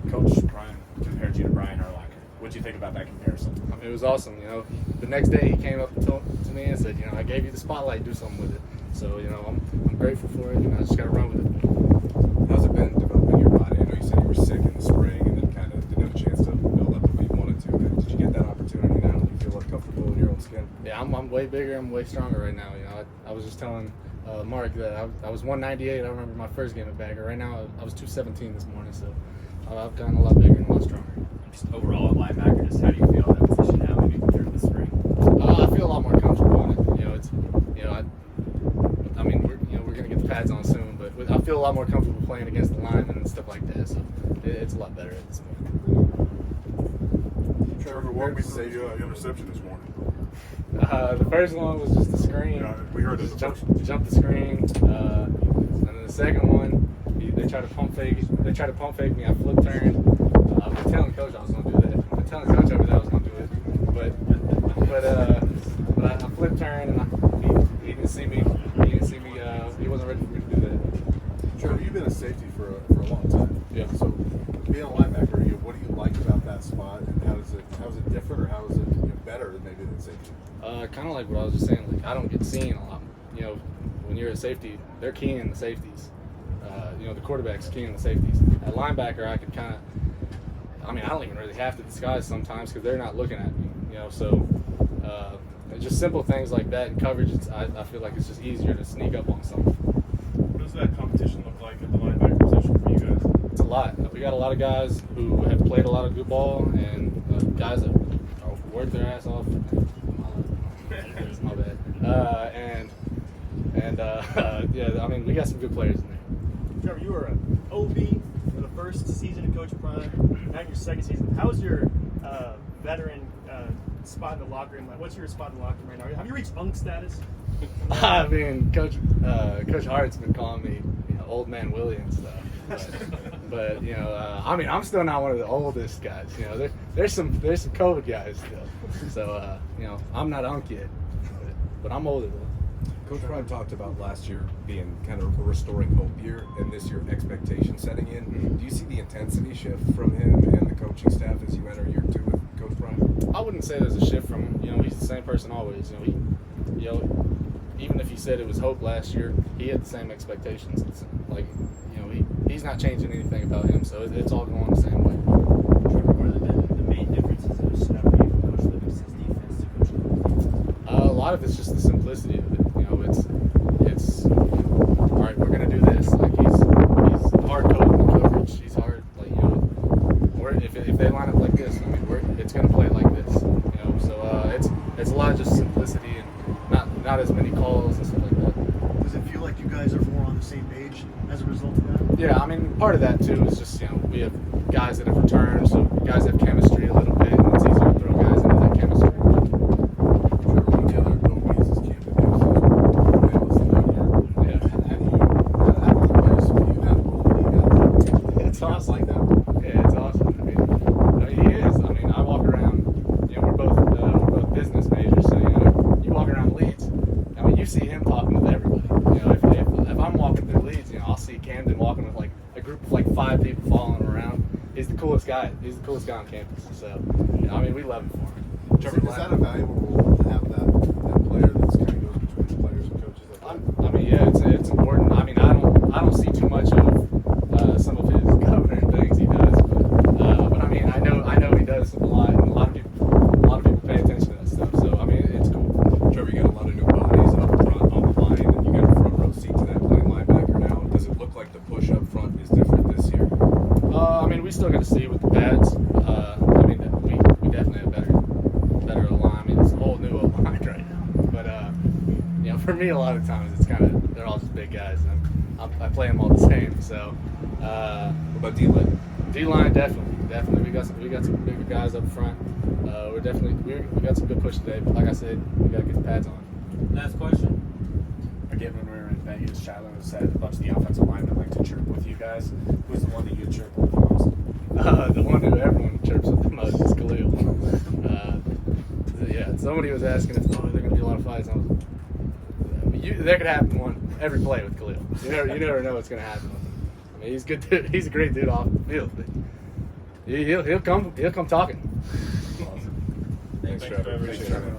Coach Brian compared you to Brian Urlacher. What do you think about that comparison? I mean, it was awesome. The next day he came up to me and said, I gave you the spotlight, do something with it. So, I'm grateful for it, and I just got to run with it. How's it been developing your body? I know you said you were sick in the spring and then kind of didn't have a chance to build up the way you wanted to. Did you get that opportunity now? Do you feel more comfortable in your own skin? Yeah, I'm way bigger. I'm way stronger right now. I was just telling Mark that I was 198. I remember my first game at Bagger. Right now, I was 217 this morning, so I've gotten a lot bigger and a lot stronger. Just overall at linebacker, just how do you feel in that position now, maybe compared to the spring? I feel a lot more comfortable in it. We're gonna get the pads on soon, but I feel a lot more comfortable playing against the linemen and stuff like that. So it's a lot better at this point. Trevor, what we say your interception this morning? The first one was just a screen. Yeah, we heard just it. Jump the screen, and then the second one, they tried to pump fake. They tried to pump fake me. I flip turned. I've been telling coach I was gonna do that. I've been telling coach over there I was gonna do it, but I flip turned and he didn't see me. He wasn't ready for me to do that. Trevor, you've been a safety for a long time. Yeah. So being a linebacker, what do you like about that spot, and how is it different, or how is it better than maybe than safety? Kind of like what I was just saying. Like, I don't get seen a lot. When you're a safety, they're keying the safeties. The quarterback's keying the safeties. At linebacker, I could kind of. I don't even really have to disguise sometimes because they're not looking at me. So just simple things like that in coverage. I feel like it's just easier to sneak up on something. What does that competition look like at the linebacker position for you guys? It's a lot. We got a lot of guys who have played a lot of good ball, and guys that work their ass off. It's my bad. We got some good players in there. Trevor, you were an OB for the first season of Coach Prime, now in your second season. How's your veteran spot in the locker room? What's your spot in the locker room right now? Have you reached unk status? Coach Hart's been calling me old man Willie and stuff. But I'm still not one of the oldest guys. There's some COVID guys still. So I'm not unk yet, but I'm older though. Coach Brian talked about last year being kind of a restoring hope year, and this year expectation setting in. Mm-hmm. Do you see the intensity shift from him and the coaching staff as you enter year 2 with Coach Brian? I wouldn't say there's a shift from him. He's the same person always. Even if he said it was hope last year, he had the same expectations. It's like, he's not changing anything about him, so it's all going the same way. Trevor, what are the main differences of snap for you from Coach Livingston's defense to Coach Livingston's? A lot of it's just the simplicity of it. It's all right. We're gonna do this. Like he's hard coding the coverage. He's hard. Like if they line up like this, it's gonna play like this. So it's a lot of just simplicity and not as many calls and stuff like that. Does it feel like you guys are more on the same page as a result of that? Yeah, part of that too is just we have guys that have returned, so guys have chemistry a little bit, and it's easier to throw guys into that chemistry. Trevor, one of the other OBs is Camden Hicks. It's awesome. Like that. Yeah, it's awesome. He is. I walk around. We're both business majors, so you walk around Leeds. You see him talking with everybody. If I'm walking through Leeds, I'll see Camden walking with like a group of like 5 people following him around. He's the coolest guy. He's the coolest guy on campus. So we love him for it. Trevor, is that a valuable role to have that player that's kind of goes between the players and coaches like that? Yeah, it's important. I don't see too much of some of his governor things he does, but I know he does a lot, and a lot of people pay attention to that stuff. So it's cool. Trevor, you got a lot of new bodies up front on the line, and you got a front row seat to that playing linebacker now. Does it look like the push up front is different this year? We still got to see with the pads. We definitely have better line. It's a whole new line right now. But for me, a lot of times it's kind of they're all just big guys. I play them all the same. So, what about D-line? D-line definitely. We got some bigger guys up front. We got some good push today. But like I said, we got to get the pads on. Last question. Again, when we were in Vegas, Shiloh said a bunch of the offensive linemen like to chirp with you guys. Who's the one that you chirp with the most? The one who everyone chirps with the most is Khalil. Somebody was asking if there are going to be a lot of fights. There could happen one every play with Khalil. You never know what's going to happen with him. He's good. He's a great dude off the field. But He'll come talking. Awesome. Thanks, Thanks, Trevor. Trevor. Appreciate it.